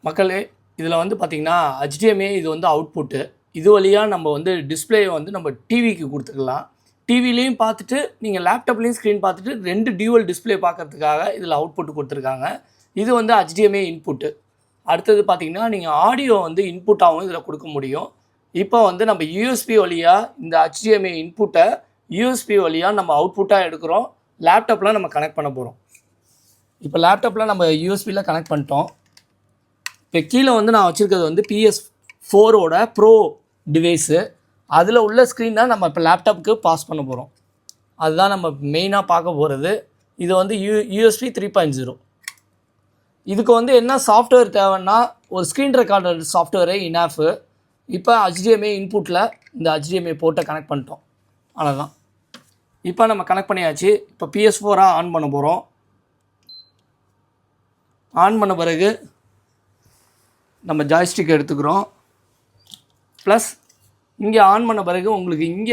மக்களே, இதில் வந்து பார்த்திங்கன்னா HDMI இது வந்து அவுட்புட்டு. இது வழியாக நம்ம வந்து டிஸ்பிளே வந்து நம்ம டிவிக்கு கொடுத்துக்கலாம். டிவிலையும் பார்த்துட்டு நீங்கள் லேப்டாப்லேயும் ஸ்க்ரீன் பார்த்துட்டு 2 டியூவல் டிஸ்பிளே பார்க்குறதுக்காக இதில் அவுட்புட் கொடுத்துருக்காங்க. இது வந்து HDMI இன்புட்டு. அடுத்தது பார்த்திங்கன்னா நீங்கள் ஆடியோ வந்து இன்புட்டாகவும் இதில் கொடுக்க முடியும். இப்போ வந்து நம்ம USB வழியாக இந்த HDMI இன்புட்டை USB வழியாக நம்ம அவுட்புட்டாக எடுக்கிறோம். லேப்டாப்பில் நம்ம கனெக்ட் பண்ண போகிறோம். இப்போ லேப்டாப்பில் நம்ம USBயில் கனெக்ட் பண்ணிட்டோம். இப்போ கீழே வந்து நான் வச்சுருக்கிறது வந்து PS4ஓட ப்ரோ டிவைஸு. அதில் உள்ள ஸ்க்ரீன் தான் நம்ம இப்போ லேப்டாப்புக்கு பாஸ் பண்ண போகிறோம். அதுதான் நம்ம மெயினாக பார்க்க போகிறது. இது வந்து USB 3.0. இதுக்கு வந்து என்ன சாஃப்ட்வேர் தேவைன்னா ஒரு ஸ்க்ரீன் ரெக்கார்டர் சாஃப்ட்வேரு இனாஃபு. இப்போ HDMI இன்புட்டில் இந்த HDMI போர்ட்டை கனெக்ட் பண்ணிட்டோம். அவ்வளோதான். இப்போ நம்ம கனெக்ட் பண்ணியாச்சு. இப்போ PS4 ஆன் பண்ண போகிறோம். ஆன் பண்ண பிறகு நம்ம ஜாய்ஸ்டிக் எடுத்துக்கிறோம். ப்ளஸ் இங்கே ஆன் பண்ண பிறகு உங்களுக்கு இங்கே